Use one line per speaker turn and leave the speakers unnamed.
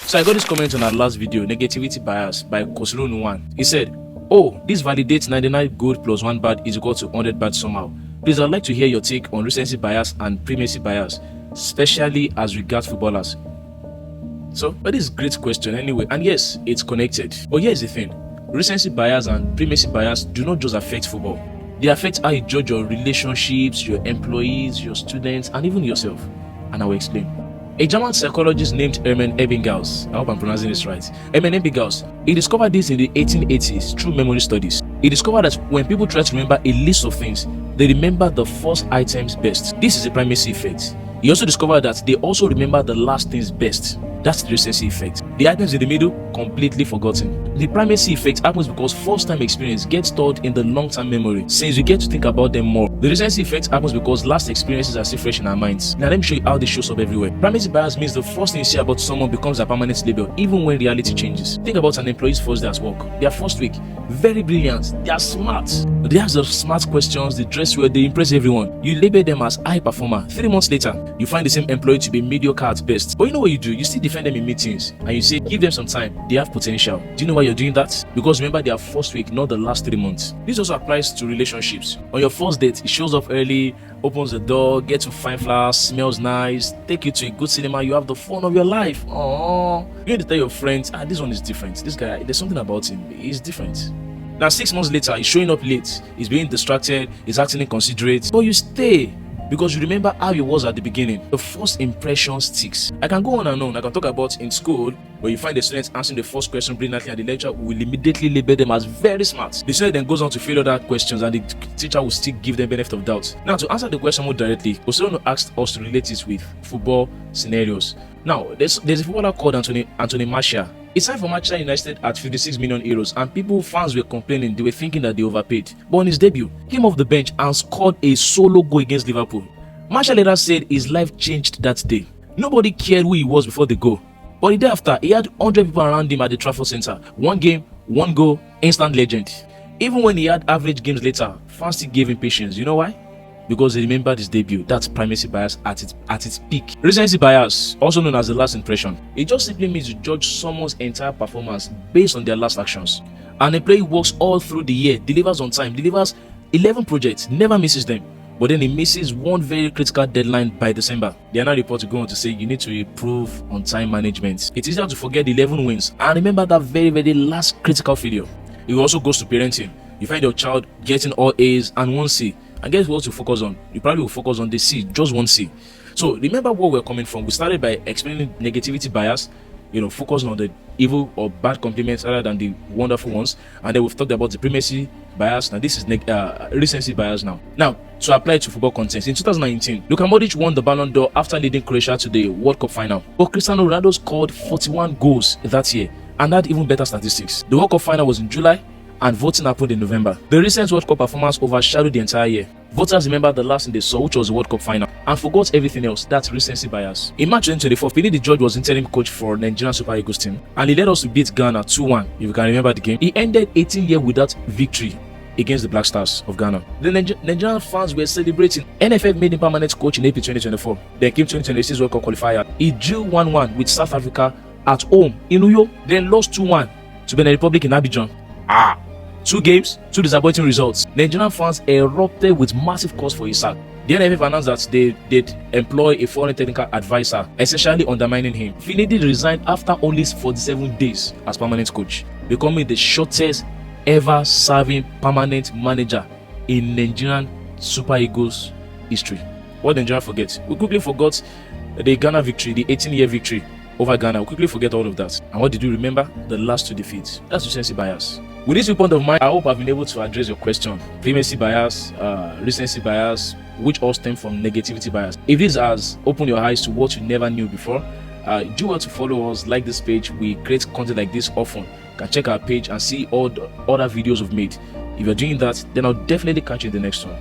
So I got this comment on our last video, Negativity Bias by Kosironu1. He said, "Oh, this validates 99 good plus 1 bad is equal to 100 bad somehow. Please, I'd like to hear your take on recency bias and primacy bias, especially as regards footballers." So, but this is a great question anyway, and yes, it's connected. But here's the thing, recency bias and primacy bias do not just affect football. They affect how you judge your relationships, your employees, your students, and even yourself. And I will explain. A German psychologist named Hermann Ebbinghaus, I hope I'm pronouncing this right, Hermann Ebbinghaus, he discovered this in the 1880s through memory studies. He discovered that when people try to remember a list of things, they remember the first items best. This is a primacy effect. He also discovered that they also remember the last things best. That's the recency effect. The items in the middle, completely forgotten. The primacy effect happens because first-time experience gets stored in the long-term memory, since we get to think about them more. The recency effect happens because last experiences are still fresh in our minds. Now let me show you how this shows up everywhere. Primacy bias means the first thing you see about someone becomes a permanent label, even when reality changes. Think about an employee's first day at work. Their first week, very brilliant, they are smart. They ask the smart questions, they dress well, they impress everyone. You label them as high performer. 3 months later, you find the same employee to be mediocre at best. But you know what you do? You still defend them in meetings and you say, give them some time, they have potential. Do you know why you're doing that? Because remember, their first week, not the last 3 months. This also applies to relationships. On your first date, it shows up early, opens the door, gets to fine flowers, smells nice, take you to a good cinema, you have the fun of your life. Aww. You need to tell your friends, this one is different. This guy, there's something about him, he's different. Now 6 months later, he's showing up late, he's being distracted, he's acting inconsiderate, but you stay because you remember how he was at the beginning. The first impression sticks. I can go on and on. I can talk about in school where you find the students answering the first question brilliantly and the lecturer will immediately label them as very smart. The student then goes on to fill other questions and the teacher will still give them benefit of doubt. Now, to answer the question more directly, Kosironu asked us to relate it with football scenarios. Now, there's a footballer called Anthony Martial. He signed for Manchester United at 56 million euros, and fans were complaining. They were thinking that they overpaid. But on his debut, he came off the bench and scored a solo goal against Liverpool. Martial later said his life changed that day. Nobody cared who he was before the goal, but the day after, he had 100 people around him at the Trafford Centre. 1 game, 1 goal, instant legend. Even when he had average games later, fans still gave him patience. You know why? Because they remembered his debut. That's primacy bias at its peak. Recency bias, also known as the last impression, it just simply means you judge someone's entire performance based on their last actions. An employee works all through the year, delivers on time, delivers 11 projects, never misses them, but then he misses one very critical deadline by December. The annual report will go on to say you need to improve on time management. It's easier to forget the 11 wins and remember that very, very last critical failure. It also goes to parenting. You find your child getting all A's and 1 C. And guess what to focus on? You probably will focus on the C, just 1 C. So remember where we're coming from. We started by explaining negativity bias, focusing on the evil or bad compliments rather than the wonderful ones. And then we've talked about the primacy bias. Now this is recency bias now. Now, to apply to football context, in 2019, Luka Modric won the Ballon d'Or after leading Croatia to the World Cup final. But Cristiano Ronaldo scored 41 goals that year and had even better statistics. The World Cup final was in July, and voting happened in November. The recent World Cup performance overshadowed the entire year. Voters remember the last thing they saw, which was the World Cup final, and forgot everything else. That's recency bias. In March 2024, Finidi George was interim coach for Nigerian Super Eagles team, and he led us to beat Ghana 2-1, if you can remember the game. He ended 18 years without victory against the Black Stars of Ghana. The Nigerian fans were celebrating. NFF made him permanent coach in April 2024. Then came 2026 World Cup qualifier. He drew 1-1 with South Africa at home in Uyo, then lost 2-1 to Benin Republic in Abidjan. 2 games, 2 disappointing results. Nigerian fans erupted with massive calls for his sack. The NFF announced that they'd employ a foreign technical advisor, essentially undermining him. Finidi resigned after only 47 days as permanent coach, becoming the shortest ever serving permanent manager in Nigerian Super Eagles history. What did Nigeria forget? We quickly forgot the Ghana victory, the 18-year victory over Ghana. We quickly forget all of that. And what did you remember? The last 2 defeats. That's recency bias. With this viewpoint of mine, I hope I've been able to address your question. Primacy bias, recency bias, which all stem from negativity bias. If this has opened your eyes to what you never knew before, do well to follow us, like this page. We create content like this often. You can check our page and see all the other videos we've made. If you're doing that, then I'll definitely catch you in the next one.